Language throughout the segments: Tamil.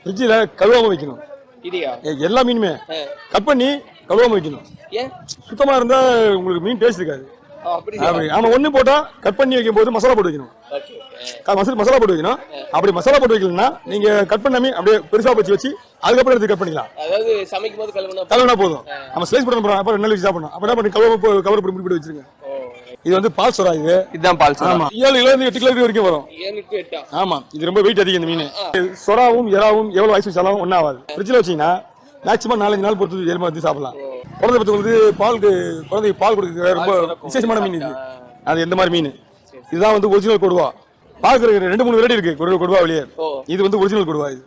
ஃப்ரிட்ஜில் கழுவாம வைக்கணும். எல்லா மீனுமே கட் பண்ணி கழுவாம வைக்கணும். சுத்தமா இருந்தா உங்களுக்கு மீன் டேஸ்ட் இருக்காது. ஆமா, ஒண்ணு போட்டா கட் பண்ணி வைக்கும் போது மசாலா போட்டு வைக்கணும். மசாலா போட்டு வைக்கணும். அப்படி மசாலா போட்டு வைக்கலன்னா நீங்க கட் பண்ணாமே அப்படியே பெருசா வச்சு அதுக்கப்புறம் எடுத்து கட் பண்ணிக்கலாம். அதாவது சமைக்கும் போது கழுவினா போதும். நம்ம ஸ்லைஸ் பண்ண போறோம், அப்புறம் நல்ல வச்சு சாப்பிடணும். அப்ப என்ன பண்ணி கவர் போட்டு வச்சிருங்க. இது வந்து பால் சொரா. இதுதான் பால் சொரா. ஆமா, 7 கிலோ இருந்து 8 கிலோ வரைக்கும் வரும். 7 to 8. ஆமா, இது ரொம்ப வெயிட் அதிகம். இந்த மீன் சொராவும் எறாவும் எவ்வளவு வயசு வச்சாலும் ஒன்னும் ஆகாது. ஃப்ரிட்ஜில் வச்சீங்கன்னா மேக்ஸிமம் 4-5 நாள் பொறுத்து 7 மாதம் சாப்பிடலாம். குழந்தை பத்துக்கு குழந்தைக்கு பால் கொடுக்குற ரொம்ப விசேஷமான மீன் இது. அது எந்த மாதிரி மீன்? இதுதான் வந்து ஒரிஜினல் கொடுவா. பாக்குற 2-3 வெரைட்டி இருக்கு கொடுவா வெளியே. இது வந்து ஒரிஜினல் கொடுவா. இது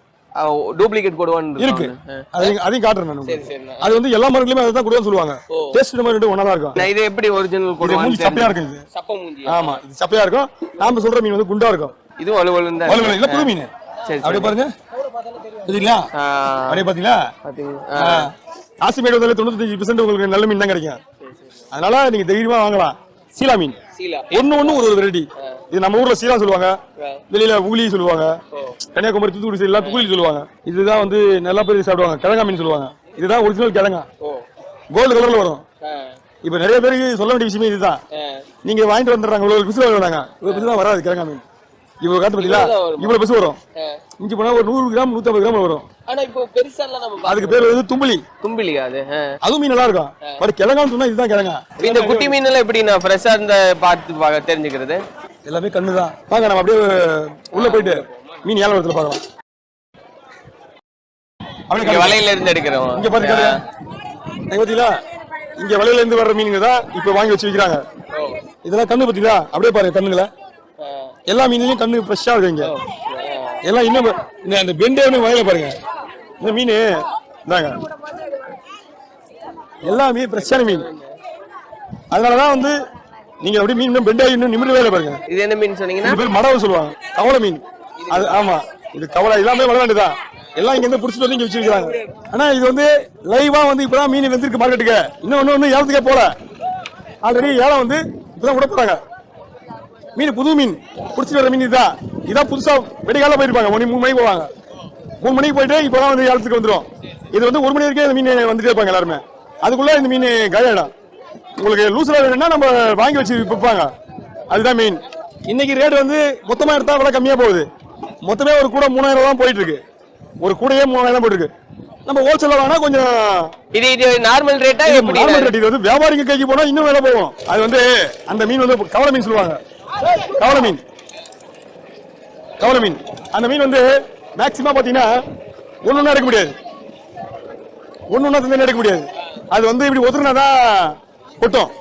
டூப்ளிகேட் கொடுவான்னு இருக்கு. அதையும் காட்டுறேன் நான். அது வந்து எல்லா மரங்களுமே அதுதான் கொடுவான்னு சொல்லுவாங்க. டேஸ்ட் நம்ம ரெண்டு ஒண்ணா தான் இருக்கும். இது எப்படி ஒரிஜினல் கொடுவா? மூஞ்சி சப்பையா இருக்கும். இது சப்ப மூஞ்சி. ஆமா, இது சப்பையா இருக்கும். நாம சொல்ற மீன் வந்து குண்டா இருக்கும். இது வலுவலுன்னு தான். வலுவலு இல்ல, புது மீன். அப்படியே பாருங்க. தெரியுங்களா? அப்படியே பாத்தீங்களா? ஆசிமேடு வந்து 95% உங்களுக்கு நல்ல மீன் தான் கிடைக்கும். அதனால நீங்க தைரியமா வாங்கலாம். சீலா மீன் ஒண்ணு ஒரு வெரைட்டி. இது நம்ம ஊர்ல சீலா சொல்லுவாங்க, வெளியில உகுலி சொல்லுவாங்க, கன்னியாகுமரி தூத்துக்குடி சைடுல துகுலி சொல்லுவாங்க. இதுதான் வந்து நல்லா பேர் சாப்பிடுவாங்க. கிழங்கா மீன் சொல்லுவாங்க. இதுதான் ஒரிஜினல் கிழங்கா, கோல்டு கலர்ல வரும். இப்ப நிறைய பேருக்கு சொல்ல வேண்டிய விஷயமே இதுதான். நீங்க வாங்கிட்டு வந்துடுறாங்க, இவ்வளவு பிசு வேணாங்க, இவ்வளவு பிசு தான் வராது கிழங்கா மீன். இவ்வளவு காட்டு பாத்தீங்களா, இவ்வளவு பிசு வரும். இஞ்சி போனா ஒரு 100 கிராம் 150 கிராம் வரும். ஆனா இப்போ பெருசா நம்ம அதுக்கு பேர் வந்து தும்பிலி. அது மீன் நல்லா இருக்கும். பட் கிழங்கான்னு சொன்னா இதுதான் கிழங்கா. இந்த குட்டி மீன் எல்லாம் எப்படி நான் ஃப்ரெஷ்ஷா இருந்த பார்த்து தெரிஞ்சுக்கிறது? எல்லாமே கண்ணுதான். வாங்க நம்ம அப்படியே உள்ள போயிட்டு மீன் ஏலவரத்துல பார்க்கலாம். அப்படியே வலையில இருந்து எடுக்கிறோம். இங்க பாருங்க, பாத்தீங்களா, இங்க வலையில இருந்து வர்ற மீனுங்க தான் இப்ப வாங்கி வச்சு விக்கிறாங்க. இதெல்லாம் கண்ணு பாத்தீங்களா, அப்படியே பாருங்க கண்ணுங்கள. எல்லா மீன்லயும் கண்ணு ஃப்ரெஷ்ஷா இருக்கு. இங்க எல்லாம் இன்னும் அந்த பெண்டே வகையில பாருங்க. இந்த மீன் இதாங்க எல்லாமே ஃப்ரெஷ்ஷான மீன். அதனாலதான் வந்து நீங்க அப்படியே மீன் பெண்டே இன்னும் நிமிர்ந்து வேலை பாருங்க. இது என்ன மீன் சொன்னீங்கன்னா? இது பேர் மடவு சொல்லுவாங்க, கவலை மீன். அது ஆமா, இது கவலை எல்லாமே வள வேண்டியதான். எல்லாம் இங்க இருந்து புடிச்சிட்டு வந்து இங்க வச்சிருக்காங்க. ஆனா இது வந்து லைவா வந்து இப்பதான் மீன் வந்துருக்கு மார்க்கெட்டுக்கு. இன்னும் ஏலத்துக்கே போல. ஆல்ரெடி ஏலம் வந்து இப்பதான் விட போறாங்க. மீன் புது மீன் புடிச்சிட்டு வர மீன் இதுதான். இதான் புதுசா வெடிகால போயிருப்பாங்க. 3 மணிக்கு போவாங்க. 3 மணிக்கு போயிட்டு இப்பதான் வந்து ஏலத்துக்கு வந்துடும். இது வந்து 1 மணி வரைக்கும் இந்த மீன் வந்துட்டே இருப்பாங்க எல்லாருமே. அதுக்குள்ள இந்த மீன் காயிடும். உங்களுக்கு லூஸ்ல வேணும்னா நம்ம வாங்கி வச்சு விற்பாங்க. அதுதான் மீன். இன்னைக்கு ரேட் வந்து மொத்தமா எடுத்தா விலை கம்மியா போகுது. மொத்தமே ஒரு கூட 3000 தான் போயிட்டு இருக்கு. ஒரு கூடையே 3000 தான் போயிட்டு இருக்கு. நம்ம ஹோல்சேல்ல வாங்கினா கொஞ்சம் இது நார்மல் ரேட்டா எப்படி? Normal rate. இது வந்து வியாபாரிங்க கைக்கு போனா இன்னும் விலை போகும். அது வந்து அந்த மீன் வந்து கவலை மீன் சொல்லுவாங்க. கவலை மீன் அந்த மீன் வந்து மேக்சிமம் பாத்தீங்கன்னா ஒன்னொன்னா எடுக்க முடியாது. ஒன்னொன்னா எடுக்க முடியாது. அது வந்து இப்படி ஒதுனாதான் கொட்டும்.